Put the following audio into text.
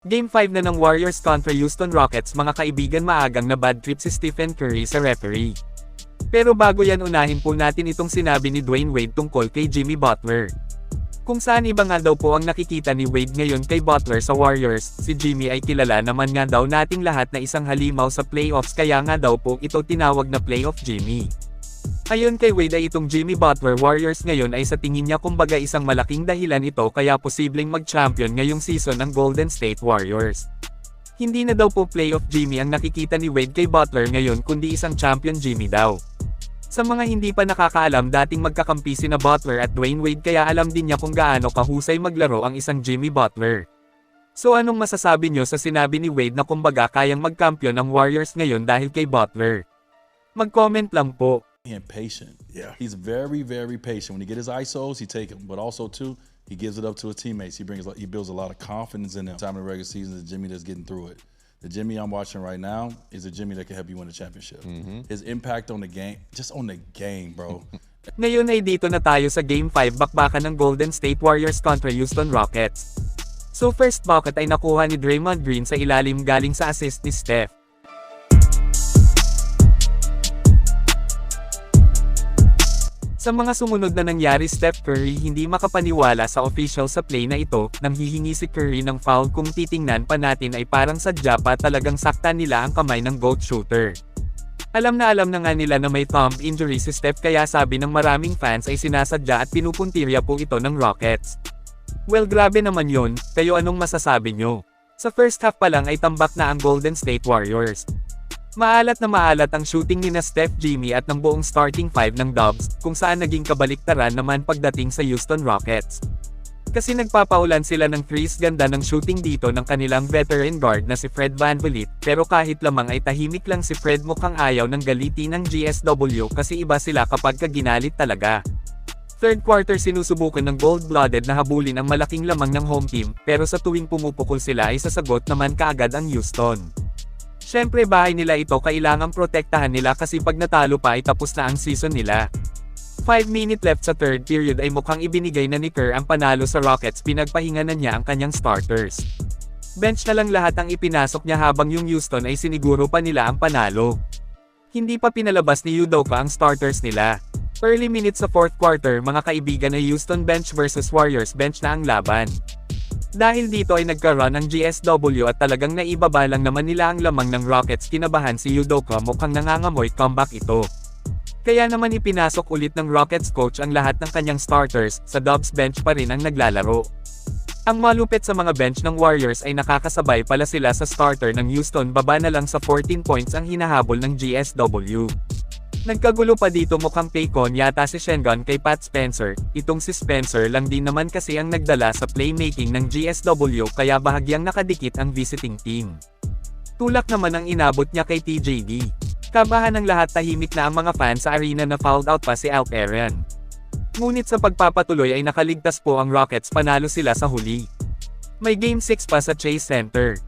Game 5 na ng Warriors kontra Houston Rockets. Mga kaibigan, maagang na bad trip si Stephen Curry sa referee. Pero bago yan, unahin po natin itong sinabi ni Dwayne Wade tungkol kay Jimmy Butler. Kung saan iba nga daw po ang nakikita ni Wade ngayon kay Butler sa Warriors, si Jimmy ay kilala naman nga daw nating lahat na isang halimaw sa playoffs, kaya nga daw po ito tinawag na playoff Jimmy. Ayon kay Wade ay itong Jimmy Butler Warriors ngayon ay sa tingin niya kumbaga isang malaking dahilan ito kaya posibleng mag-champion ngayong season ng Golden State Warriors. Hindi na daw po playoff Jimmy ang nakikita ni Wade kay Butler ngayon kundi isang champion Jimmy daw. Sa mga hindi pa nakakaalam, dating magkakampi sina Butler at Dwayne Wade kaya alam din niya kung gaano kahusay maglaro ang isang Jimmy Butler. So anong masasabi niyo sa sinabi ni Wade na kumbaga kayang mag-champion ang Warriors ngayon dahil kay Butler? Mag-comment lang po. And patient. Yeah. He's very, very patient. When he get his ISOs, he take them. But also, too, he gives it up to his teammates. He builds a lot of confidence in them. Time of the regular season, the Jimmy that's getting through it. The Jimmy I'm watching right now is a Jimmy that can help you win a championship. His impact on the game, just on the game, bro. Ngayon ay dito na tayo sa Game 5 bakbakan ng Golden State Warriors kontra Houston Rockets. So first bucket ay nakuha ni Draymond Green sa ilalim galing sa assist ni Steph. Sa mga sumunod na nangyari, Steph Curry hindi makapaniwala sa official sa play na ito, nang hihingi si Curry ng foul. Kung titingnan pa natin ay parang sadya pa talagang saktan nila ang kamay ng GOAT shooter. Alam na nga nila na may thumb injury si Steph kaya sabi ng maraming fans ay sinasadya at pinupuntirya po ito ng Rockets. Well, grabe naman yun, kayo anong masasabi nyo? Sa first half pa lang ay tambak na ang Golden State Warriors. Maalat na maalat ang shooting ni na Steph, Jimmy at ng buong starting 5 ng Dubs, kung saan naging kabaliktaran naman pagdating sa Houston Rockets. Kasi nagpapaulan sila ng threes. Ganda ng shooting dito ng kanilang veteran guard na si Fred VanVleet, pero kahit lamang ay tahimik lang si Fred, mukhang ayaw ng galiti ng GSW kasi iba sila kapag ginalit talaga. Third quarter sinusubukan ng gold-blooded na habulin ang malaking lamang ng home team, pero sa tuwing pumupukol sila ay sasagot naman kaagad ang Houston. Siyempre bahay nila ito, kailangang protektahan nila kasi pag natalo pa ay tapos na ang season nila. 5 minutes left sa third period ay mukhang ibinigay na ni Kerr ang panalo sa Rockets, pinagpahinga na niya ang kanyang starters. Bench na lang lahat ang ipinasok niya habang yung Houston ay siniguro pa nila ang panalo. Hindi pa pinalabas ni Udoka ang starters nila. Early minutes sa fourth quarter, mga kaibigan, na Houston bench versus Warriors bench na ang laban. Dahil dito ay nagkaroon ng GSW at talagang naibaba lang naman nila ang lamang ng Rockets. Kinabahan si Udoka, mukhang nangangamoy comeback ito. Kaya naman ipinasok ulit ng Rockets coach ang lahat ng kanyang starters, sa Dubs bench pa rin ang naglalaro. Ang malupit sa mga bench ng Warriors ay nakakasabay pala sila sa starter ng Houston. Baba na lang sa 14 points ang hinahabol ng GSW. Nagkagulo pa dito, mukhang paycon yata si Shengun kay Pat Spencer. Itong si Spencer lang din naman kasi ang nagdala sa playmaking ng GSW kaya bahagyang nakadikit ang visiting team. Tulak naman ang inabot niya kay TJD. Kabahan ng lahat, tahimik na ang mga fans sa arena na fouled out pa si Alperen. Ngunit sa pagpapatuloy ay nakaligtas po ang Rockets, panalo sila sa huli. May Game 6 pa sa Chase Center.